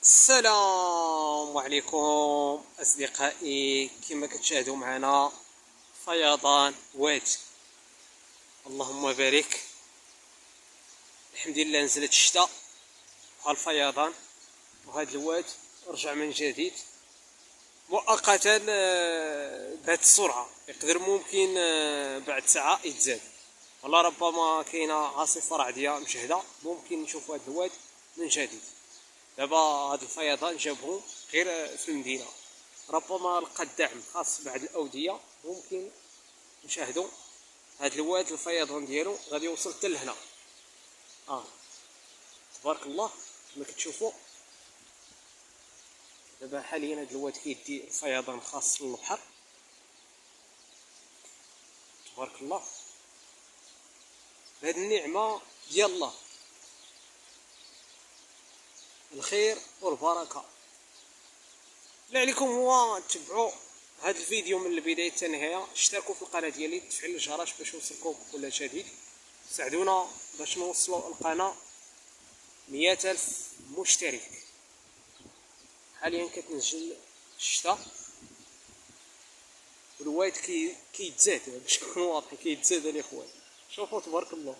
السلام عليكم أصدقائي، كما كتشاهدوا معنا فيضان واد. اللهم بارك. الحمد لله نزلت الشتاء والفيضان، وهذا الواد رجع من جديد مؤقتا بهذه السرعة. يقدر ممكن بعد ساعة يتزاد، ولا ربما كاينه عاصفة رعدية مشهدة، ممكن نشوف هذا الواد من جديد. دابا هاد الفيضان جابهم غير في المدينة، ربما لقى الدعم خاص بعض الأودية، ممكن نشاهدوا هاد الواد الفيضان ديالو غادي يوصل حتى لهنا. تبارك الله كما كتشوفوا. دابا حاليا هاد الواد كيدي الفيضان خاص للبحر. تبارك الله بهاد النعمة ديال الله، الخير والبركة. اللي عليكم هو تتبعوا هذا الفيديو من البداية حتى النهاية، اشتركوا في القناة ديالي، تفعيل الجرس باش يوصلكم كل جديد، ساعدونا باش نوصلوا القناة 100,000 مشترك. حاليا كتنزل الشتاء والواد كيتزاد باش نكون واضح، كيتزاد الاخوان. شوفوا تبارك الله،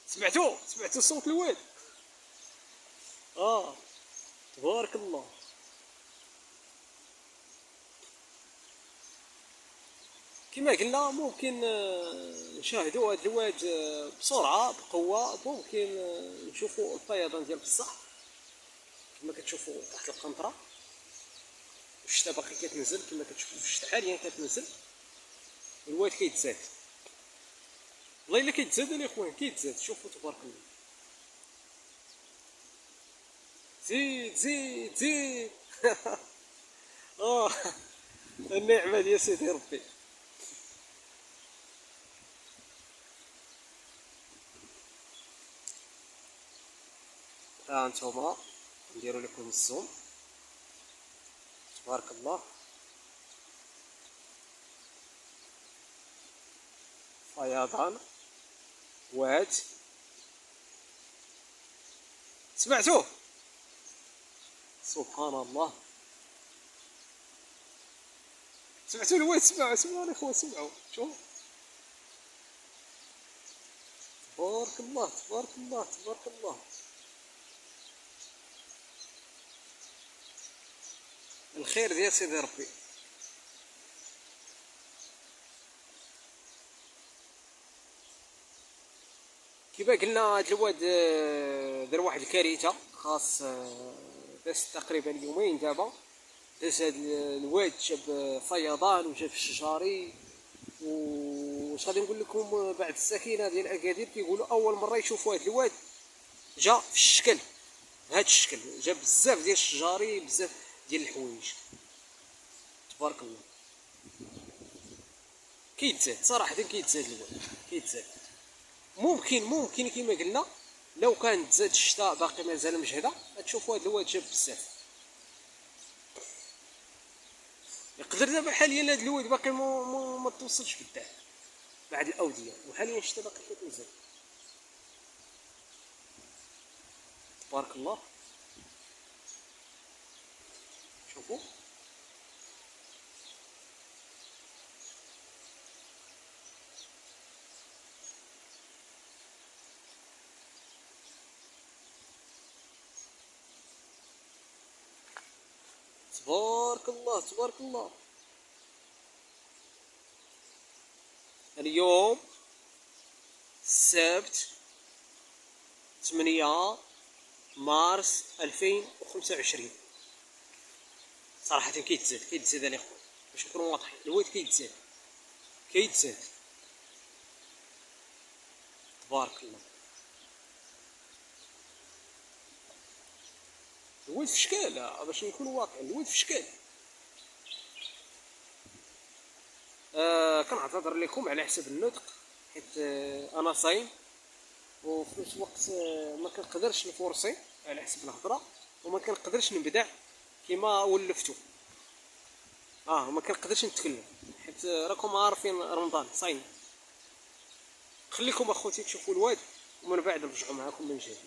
سمعتوا صوت الواد؟ تبارك الله. كما قلنا ممكن نشاهدوا هذا الواد بسرعه بقوه، ممكن نشوفوا الفيضان ديال بصح كما كتشوفوا تحت القنطره. الشتا باقي كتنزل كما كتشوفوا، في الشتا حاليا كتنزل، الواد كيتزاد. والله الا كيتزاد الاخوان، كيتزاد. شوفوا تبارك الله، زيد زيد زيد. النعمه ديال سيدي ربي. ها انتوما نديرو لكم الزوم. تبارك الله، فيضان واد. سمعتوه؟ سبحان الله، سمعتوا الواد؟ سمعوا الاخوان، سمعوا. شوف تبارك الله تبارك الله تبارك الله. الخير ديال سيدي ربي. كيما قلنا هاد الواد دار واحد الكارثه خاص، داز تقريبا يومين دابا. داز هاد الواد جاب فيضان وجاب الشجاري، واش غادي نقول لكم، بعد السكينه ديال اكادير كيقولوا اول مره يشوفوا هاد الواد جا في الشكل، بهذا الشكل. جاب بزاف ديال الشجاري، بزاف ديال الحوايج. تبارك الله، كيتزاد صراحه، كيتزاد الواد، كيتزاد. ممكن كما قلنا لو كان تزاد الشتاء باقي مازال مجهده، غتشوفوا هذا الواد جاب بزاف. يقدر دابا حاليا هذا الواد باقي ما توصلش بالدعم بعد الاوديه، وحاليا الشتاء باقي كتنزل. تبارك الله. شوفوا تبارك الله تبارك الله. اليوم السبت 8 مارس 2025. صراحة كيتزاد الاخوان، باش نكونوا واضحين. الواد كيتزاد تبارك الله. الواد في شكال، باش نكونوا واضحين، الواد في شكال. كنعتذر لكم على حسب النطق، حيت انا صايم، وفي نفس الوقت ما كنقدرش نفورسي على حسب الهضره، وما كنقدرش نبدع كما ولفتو. ما كنقدرش نتكلم، حيت راكم عارفين رمضان صايم. خليكم اخوتي تشوفوا الواد، ومن بعد نرجعوا معكم من جديد.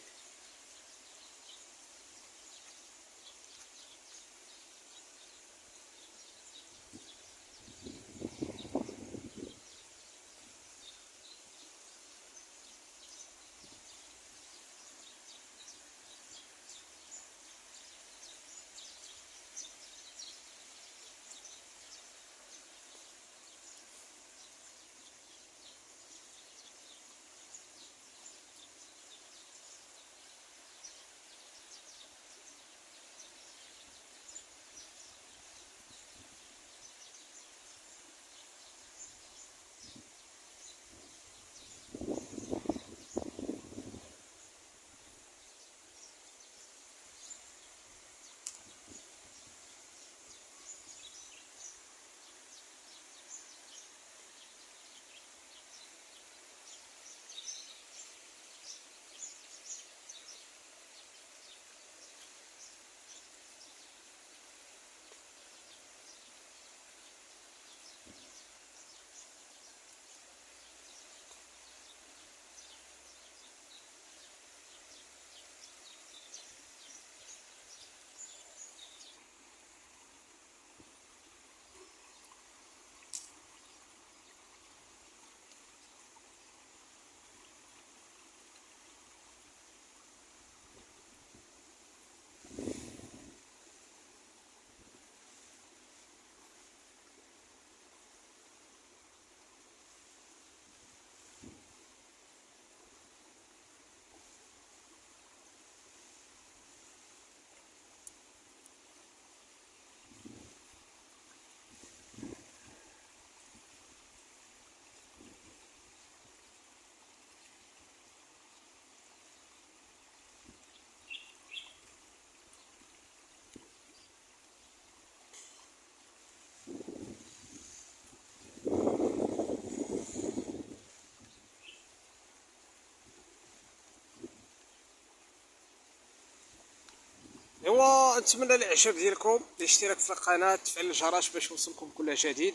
ايوا نتمنى الاعجاب ديالكم، الاشتراك في القناه، تفعيل الجرس باش يوصلكم كل جديد.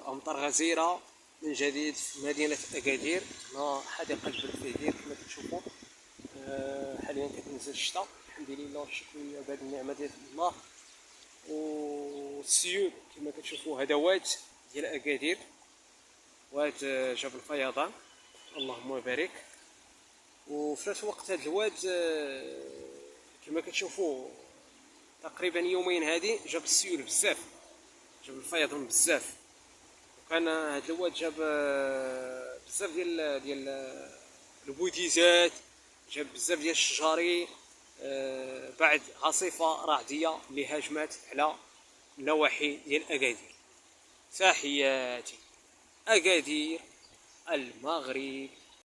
امطار غزيره من جديد في مدينه اكادير، هنا حديقه بلفيدير كما كتشوفوا. حاليا كتنزل الشتاء، الحمد لله والشكر لله بهذه النعمه ديال الله. والسيول كما كتشوفوا هذا واد ديال اكادير، واد جبل الفيضان، اللهم بارك. وفي نفس الوقت هذا الواد كما كتشوفوا تقريبا يومين هادي جاب السيول بزاف، جاب الفيضان بزاف. وكان هاد الواد جاب بزاف ديال البويديزات، جاب بزاف ديال الشجاري بعد عاصفة رعدية اللي هاجمت على النواحي ديال أكادير. تحياتي. أكادير، المغرب.